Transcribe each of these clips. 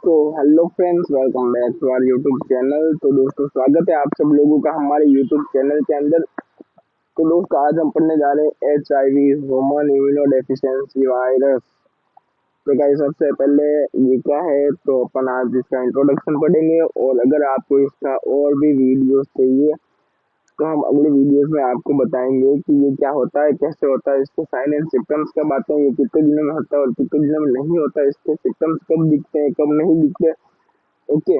तो hello friends, welcome back to our YouTube channel. तो दोस्तों, स्वागत है आप सब लोगों का हमारे यूट्यूब चैनल के अंदर। तो दोस्तों, आज हम पढ़ने जा रहे हैं HIV, ह्यूमन इम्यूनोडेफिशिएंसी वायरस। तो गाइस, सबसे पहले ये क्या है तो अपन आज इसका इंट्रोडक्शन पढ़ेंगे, और अगर आपको इसका और भी वीडियोस चाहिए तो हम अगले वीडियोस में आपको बताएंगे कि ये क्या होता है, कैसे होता है, इसके साइन एंड सिम्टम्स कब आते हैं, ये कितने दिनों में होता है और कितने दिनों में नहीं होता है, इसके सिम्टम्स कब दिखते हैं, कब नहीं दिखते। ओके,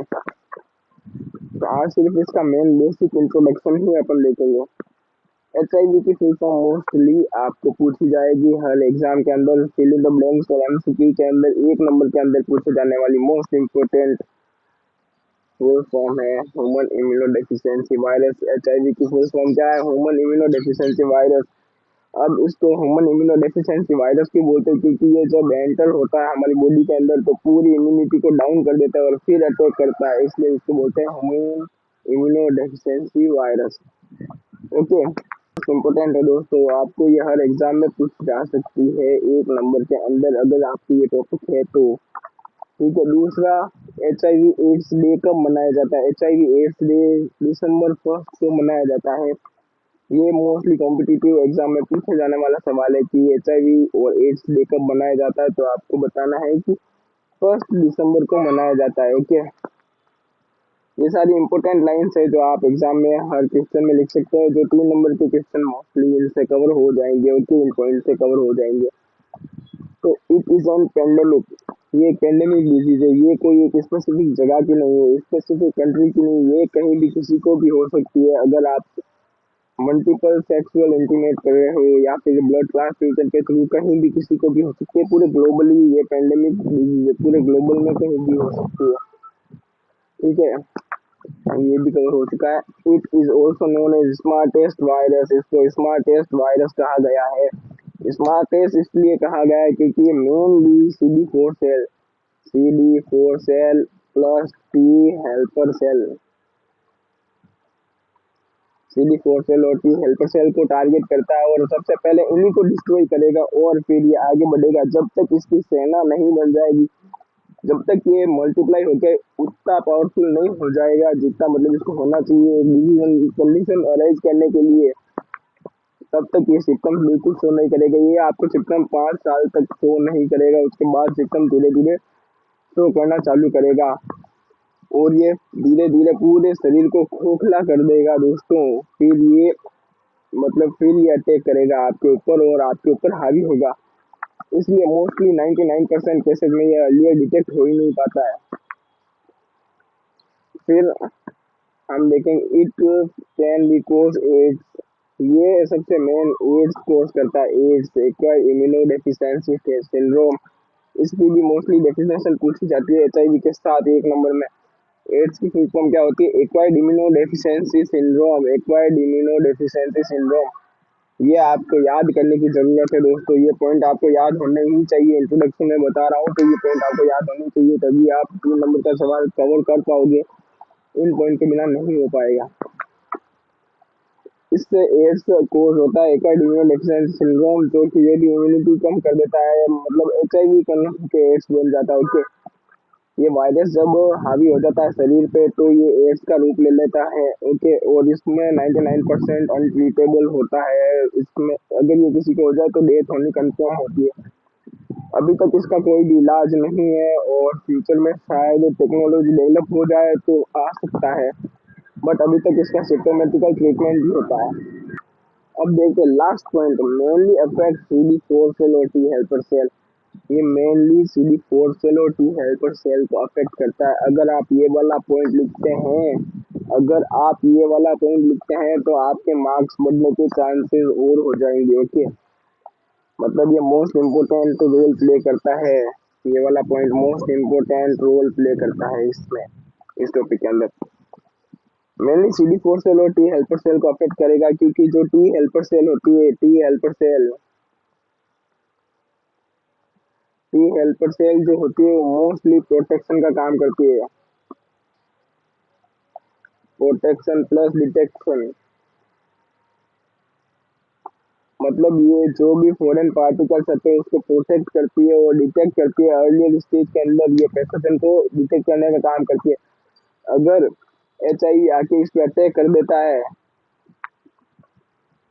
तो आज सिर्फ इसका मेन बेसिक इंट्रोडक्शन ही अपन देखेंगे। HIV की फुल फॉर्म मोस्टली आपको पूछी जाएगी हर एग्जाम के अंदर, फिल इन द ब्लैंक्स और MCQ के अंदर 1 नंबर के अंदर पूछे जाने वाली मोस्ट इम्पोर्टेंट फुल फॉर्म है ह्यूमन इम्यूनोडेफिशिएंसी वायरस। HIV की फुल फॉर्म क्या है? Human immunodeficiency virus. अब इसको ह्यूमन इम्यूनोडेफिशिएंसी वायरस क्यों बोलते हैं? क्योंकि ये जब एंटर होता है हमारी बॉडी के अंदर तो पूरी इम्यूनिटी को डाउन कर देता है और फिर अटैक करता है, इसलिए इसको बोलते हैं human immunodeficiency virus. Okay, important है दोस्तों, आपको ये हर एग्जाम में पूछी जा सकती है 1 नंबर के अंदर अगर आपकी ये टॉपिक है तो। ठीक है, दूसरा, HIV एड्स डे कब मनाया जाता है? HIV एड्स डे December 1 को मनाया जाता है। ये मोस्टली कॉम्पिटिटिव एग्जाम में पूछे जाने वाला सवाल है कि HIV और एड्स डे कब मनाया जाता है, तो आपको बताना है कि 1 दिसंबर को मनाया जाता है। ओके, ये सारी इंपॉर्टेंट लाइन्स है जो आप एग्जाम में हर क्वेश्चन में लिख सकते हो, जो 3 नंबर के क्वेश्चन मोस्टली इनसे कवर हो जाएंगे। ओके, इन पॉइंट से कवर हो जाएंगे। तो इट इज ऑन पेंडेमिक, ये एक पेंडेमिक डिजीज है, ये कोई एक स्पेसिफिक जगह की नहीं है, स्पेसिफिक कंट्री की नहीं, ये कहीं भी किसी को भी हो सकती है। अगर आप मल्टीपल सेक्सुअल इंटीमेट कर रहे हो या फिर ब्लड ट्रांसफ्यूजन के थ्रू कहीं भी किसी को भी हो सकती है। पूरे ग्लोबली ये पेंडेमिक डिजीज है, पूरे ग्लोबल में कहीं भी हो सकती है। ठीक है, ये भी कवर हो चुका है। It is also known as smartest virus, इसको स्मार्टेस्ट वायरस कहा गया है। स्मार्टेस्ट इसलिए कहा गया है क्योंकि ये mainly CD4 cell plus T helper cell, CD4 cell और T हेल्पर सेल को टारगेट करता है और सबसे पहले इन्हीं को डिस्ट्रॉय करेगा और फिर ये आगे बढ़ेगा जब तक इसकी सेना नहीं बन जाएगी, जब तक ये मल्टीप्लाई होकर उतना पावरफुल नहीं हो जाएगा जितना मतलब इसको होना चाहिए डिजीज कंडीशन अराइज करने के लिए, तब तक ये सिस्टम बिल्कुल शो नहीं करेगा। ये आपको सिस्टम 5 साल तक शो नहीं करेगा, उसके बाद सिस्टम धीरे धीरे शो करना चालू करेगा और ये धीरे धीरे पूरे शरीर को खोखला कर देगा दोस्तों। फिर ये फिर ये अटैक करेगा आपके ऊपर और आपके ऊपर हावी होगा। इसलिए मोस्टली 99% केसेस में ये अर्लियर डिटेक्ट हो ही नहीं पाता है। फिर हम देखेंगे it can be cause AIDS, ये सबसे मेन एड्स कोज करता है। एड्स एक्वायर्ड इम्यूनोडेफिशिएंसी सिंड्रोम, इसकी भी मोस्टली डेफिनेशन पूछी जाती है HIV के साथ 1 नंबर में। एड्स की फुल फॉर्म क्या होती है? Acquired immunodeficiency syndrome. Acquired immunodeficiency syndrome, ये आपको याद करने की जरूरत है दोस्तों, ये पॉइंट आपको याद होने ही चाहिए। इंट्रोडक्शन में बता रहा हूँ तो ये पॉइंट आपको याद होने चाहिए, तभी आप 3 नंबर का सवाल कवर कर पाओगे, इन पॉइंट के बिना नहीं हो पाएगा। इससे एड्स कोज होता है एक्वायर्ड इम्यूनोडेफिशिएंसी सिंड्रोम, जो कि ये भी इम्यूनिटी कम कर देता है, मतलब HIV करने के एड्स बन जाता है। ओके, ये वायरस जब हावी हो जाता है शरीर पे तो ये एड्स का रूप ले लेता है। ओके, और इसमें 99% अनट्रीटेबल होता है। इसमें अगर ये किसी को हो जाए तो डेथ होनी कंफर्म होती है। अभी तक इसका कोई भी इलाज नहीं है और फ्यूचर में शायद टेक्नोलॉजी डेवलप हो जाए तो आ सकता है, बट अभी तक इसका सिस्टमेटिकल ट्रीटमेंट भी होता है। अब देखते हैं last point, mainly affect CD4 cell और T हेल्पर सेल। ये मेनली CD4 सेल और T हेल्पर सेल को अफेक्ट करता है। अगर आप ये वाला पॉइंट लिखते हैं, अगर आप ये वाला पॉइंट लिखते हैं तो आपके मार्क्स बढ़ने के चांसेस और हो जाएंगे। ओके, मतलब ये मोस्ट इम्पोर्टेंट रोल प्ले करता है, ये वाला point most important role play करता है इसमें, इस टॉपिक के अंदर। मेनली CD4 सेल और T हेल्पर सेल को अफेक्ट करेगा क्योंकि जो T हेल्पर सेल होती है, T हेल्पर सेल जो होती है वो मोस्टली प्रोटेक्शन का काम करती है, प्रोटेक्शन प्लस डिटेक्शन। मतलब ये जो भी फॉरेन पार्टिकल्स होते हैं उसको प्रोटेक्ट करती है और डिटेक्ट करती है अर्लियर स्टेज के अंदर, ये पैथोजन को डिटेक्ट करने का काम करती है। अगर HIV आके इस पे अटैक कर देता है,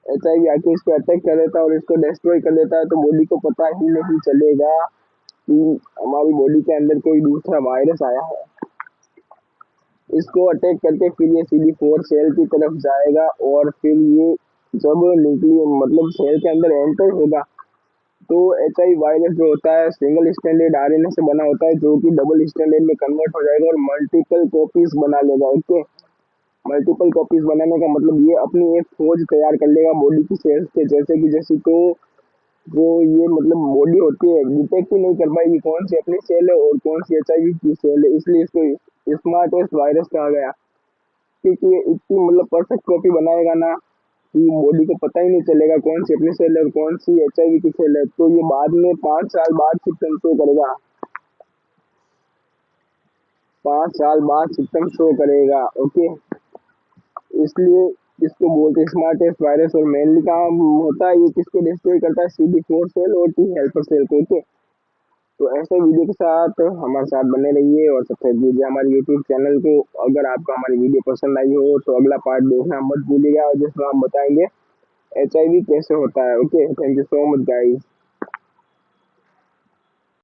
HIV आके इस पे अटैक कर देता है और इसको डिस्ट्रॉय कर देता है, तो बॉडी को पता ही नहीं चलेगा कि हमारी बॉडी के अंदर कोई दूसरा वायरस आया है। इसको अटैक करके फिर ये CD4 सेल की तरफ जाएगा और फिर ये जब न्यूक्लियर मतलब सेल के अंदर एंटर होगा तो HIV वायरस जो होता है सिंगल स्टैंडर्ड RNA से बना होता है, जो कि डबल स्टैंडर्ड में कन्वर्ट हो जाएगा और मल्टीपल कॉपीज बना लेगा। ओके, मल्टीपल कॉपीज बनाने का मतलब ये अपनी एक फौज तैयार कर लेगा बॉडी की सेल्स के जैसे कि जैसी, तो जो ये मतलब बॉडी होती है डिटेक्ट ही नहीं कर पाएगी कौन सी अपनी सेल है और कौन सी HIV की सेल है, इसलिए इसको स्मार्टेस्ट वायरस कहा गया। क्योंकि ये इतनी मतलब परफेक्ट कॉपी बनाएगा ना कि बॉडी को पता ही नहीं चलेगा कौन सी अपनी सेल है और कौन सी HIV की सेल है। तो ये बाद में 5 साल बाद सिस्टम शो करेगा, 5 साल बाद सिस्टम शो करेगा। ओके, इसलिए इसको बोलते हैं स्मार्टेस्ट वायरस और मेनली काम होता है ये किसको डिस्ट्रॉय करता है, CD4 सेल और T हेल्पर सेल को। ओके, तो ऐसे वीडियो के साथ हमारे साथ बने रहिए और सब्सक्राइब कीजिए हमारे यूट्यूब चैनल को। अगर आपको हमारी वीडियो पसंद आई हो तो अगला पार्ट देखना मत भूलिएगा, जिसमें हम बताएंगे HIV कैसे होता है। Okay, thank you so much guys.